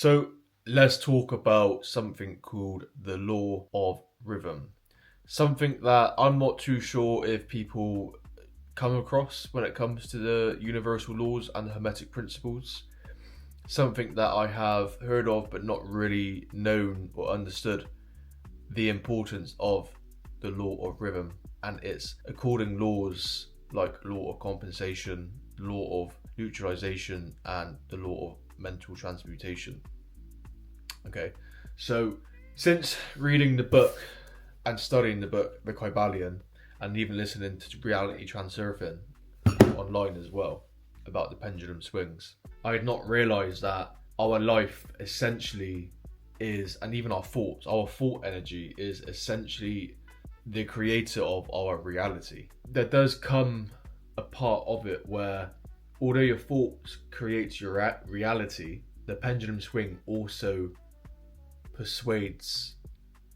So let's talk about something called the law of rhythm. Something that I'm not too sure if people come across when it comes to the universal laws and the Hermetic Principles. Something that I have heard of but not really known or understood the importance of the law of rhythm and its according laws like law of compensation, law of neutralization, and the law of mental transmutation. Okay, so since reading the book and studying the book, the Kybalion, and even listening to reality transurfing online as well about the pendulum swings, I had not realised that our life essentially is, and even our thought energy is essentially the creator of our reality. There does come a part of it where, although your thoughts create your reality, the pendulum swing also persuades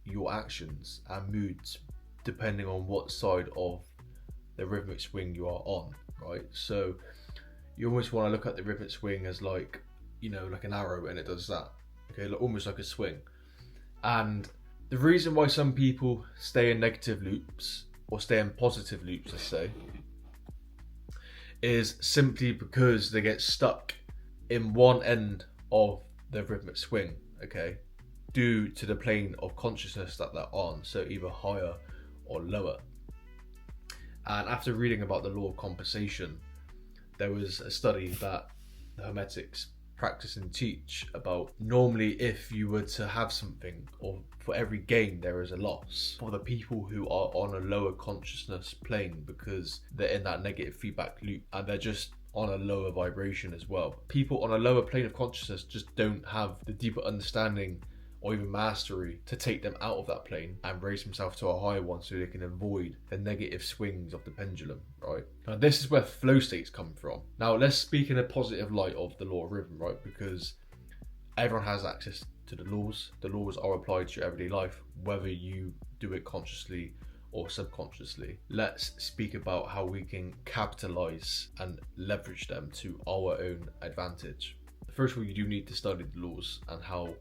your actions and moods depending on what side of the rhythmic swing you are on, right? So you almost want to look at the rhythmic swing as like, like an arrow, and it does that. Okay, almost like a swing. And the reason why some people stay in negative loops or stay in positive loops, let's say, is simply because they get stuck in one end of the rhythmic swing, okay, due to the plane of consciousness that they're on, so either higher or lower. And after reading about the law of compensation, there was a study that the Hermetics practice and teach about normally if you were to have something, or for every gain there is a loss for the people who are on a lower consciousness plane, because they're in that negative feedback loop and they're just on a lower vibration as well. People on a lower plane of consciousness just don't have the deeper understanding or even mastery to take them out of that plane and raise themselves to a higher one so they can avoid the negative swings of the pendulum, right? Now this is where flow states come from. Now let's speak in a positive light of the law of rhythm, right? Because everyone has access to the laws. The laws are applied to your everyday life, whether you do it consciously or subconsciously. Let's speak about how we can capitalize and leverage them to our own advantage. First of all, you do need to study the laws and how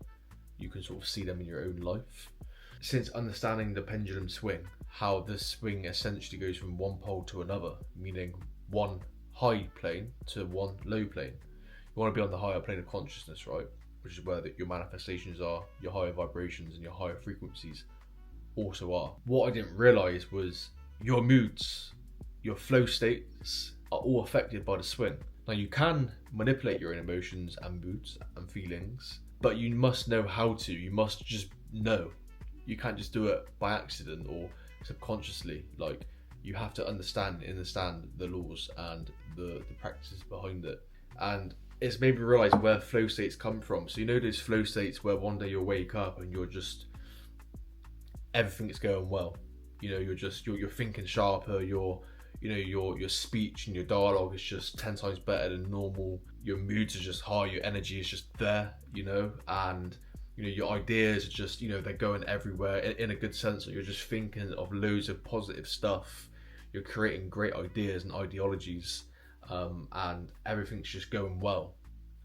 you can sort of see them in your own life. Since understanding the pendulum swing, how the swing essentially goes from one pole to another, meaning one high plane to one low plane. You want to be on the higher plane of consciousness, right? Which is where your manifestations are, your higher vibrations and your higher frequencies also are. What I didn't realise was your moods, your flow states are all affected by the swing. Now you can manipulate your own emotions and moods and feelings, but you must know how to. You must just know. You can't just do it by accident or subconsciously. Like, you have to understand the laws and the practices behind it. And it's made me realise where flow states come from. So those flow states where one day you'll wake up and you're just, everything is going well. You're thinking sharper, your speech and your dialogue is just 10 times better than normal. Your moods are just high, your energy is just there, and your ideas are just, they're going everywhere in a good sense. You're just thinking of loads of positive stuff. You're creating great ideas and ideologies, and everything's just going well.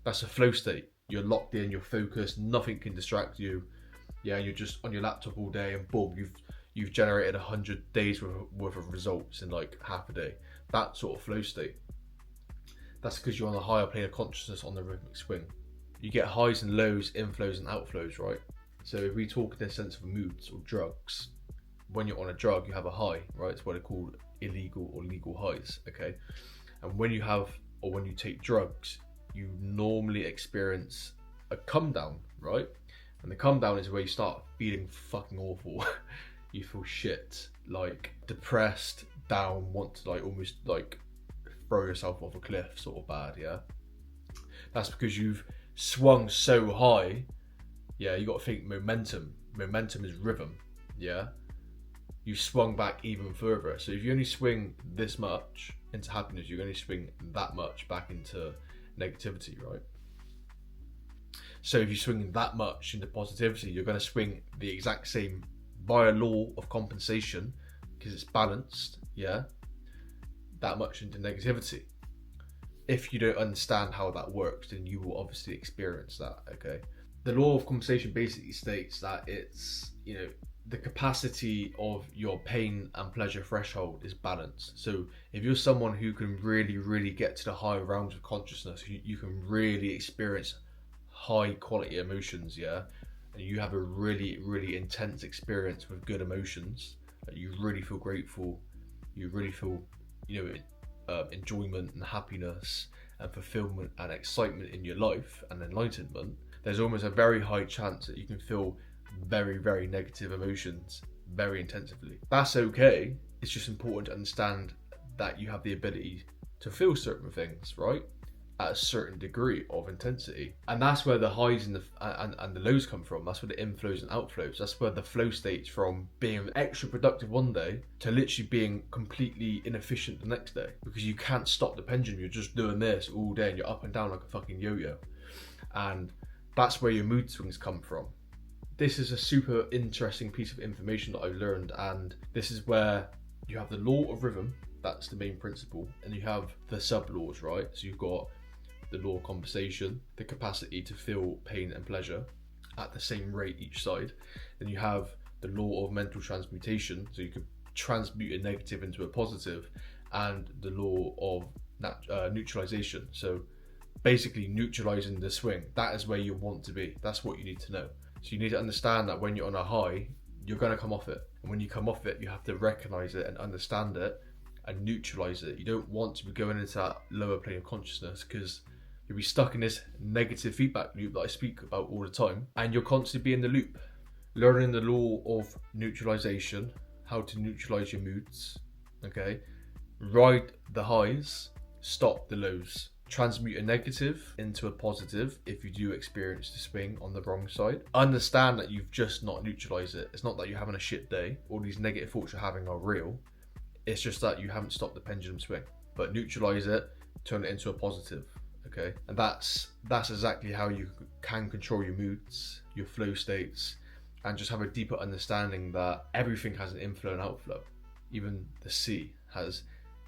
That's a flow state. You're locked in, you're focused, nothing can distract you. Yeah, you're just on your laptop all day and boom, you've generated 100 days worth of results in like half a day. That sort of flow state. That's because you're on a higher plane of consciousness on the rhythmic swing. You get highs and lows, inflows and outflows, right? So if we talk in the sense of moods or drugs, when you're on a drug, you have a high, right? It's what they're called illegal or legal highs, okay? And when you take drugs, you normally experience a come down, right? And the come down is where you start feeling fucking awful. You feel shit, like depressed, down, want to like almost like throw yourself off a cliff, sort of bad, yeah? That's because you've swung so high. Yeah, you got to think momentum. Momentum is rhythm, yeah? You swung back even further. So if you only swing this much into happiness, you only swing that much back into negativity, right? So if you swing that much into positivity, you're going to swing the exact same via law of compensation, because it's balanced, yeah, that much into negativity. If you don't understand how that works, then you will obviously experience that, okay? The law of compensation basically states that it's, the capacity of your pain and pleasure threshold is balanced. So if you're someone who can really, really get to the higher realms of consciousness, you can really experience high quality emotions, yeah, and you have a really, really intense experience with good emotions, you really feel grateful, you really feel, enjoyment and happiness and fulfillment and excitement in your life and enlightenment, there's almost a very high chance that you can feel very, very negative emotions very intensively. That's okay. It's just important to understand that you have the ability to feel certain things, right, at a certain degree of intensity, and that's where the highs and the lows come from. That's where the inflows and outflows. That's where the flow states from being extra productive one day to literally being completely inefficient the next day, because you can't stop the pendulum. You're just doing this all day and you're up and down like a fucking yo-yo, and that's where your mood swings come from. This is a super interesting piece of information that I've learned, and this is where you have the law of rhythm, that's the main principle, and you have the sub-laws, right? So you've got the law of compensation, the capacity to feel pain and pleasure at the same rate each side. Then you have the law of mental transmutation, so you could transmute a negative into a positive, and the law of neutralization, so basically neutralizing the swing. That is where you want to be. That's what you need to know. So you need to understand that when you're on a high, you're going to come off it, and when you come off it, you have to recognize it and understand it and neutralize it. You don't want to be going into that lower plane of consciousness, because you'll be stuck in this negative feedback loop that I speak about all the time, and you'll constantly be in the loop. Learning the law of neutralization, how to neutralize your moods, okay? Ride the highs, stop the lows. Transmute a negative into a positive if you do experience the swing on the wrong side. Understand that you've just not neutralized it. It's not that you're having a shit day. All these negative thoughts you're having are real. It's just that you haven't stopped the pendulum swing. But neutralize it, turn it into a positive, okay? And that's exactly how you can control your moods, your flow states, and just have a deeper understanding that everything has an inflow and outflow. Even the sea has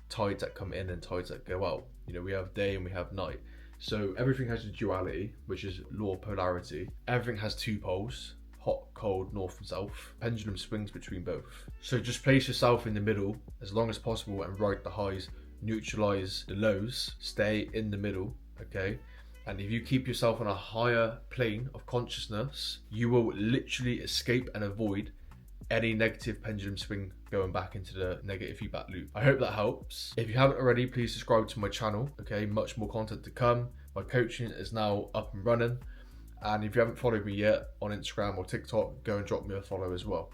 tides that come in and tides that go out. We have day and we have night. So everything has a duality, which is law of polarity. Everything has two poles, hot, cold, north and south. Pendulum swings between both. So just place yourself in the middle as long as possible and ride the highs, neutralize the lows, stay in the middle, okay? And if you keep yourself on a higher plane of consciousness, you will literally escape and avoid any negative pendulum swing going back into the negative feedback loop. I hope that helps. If you haven't already, please subscribe to my channel, okay? Much more content to come. My coaching is now up and running. And if you haven't followed me yet on Instagram or TikTok, go and drop me a follow as well.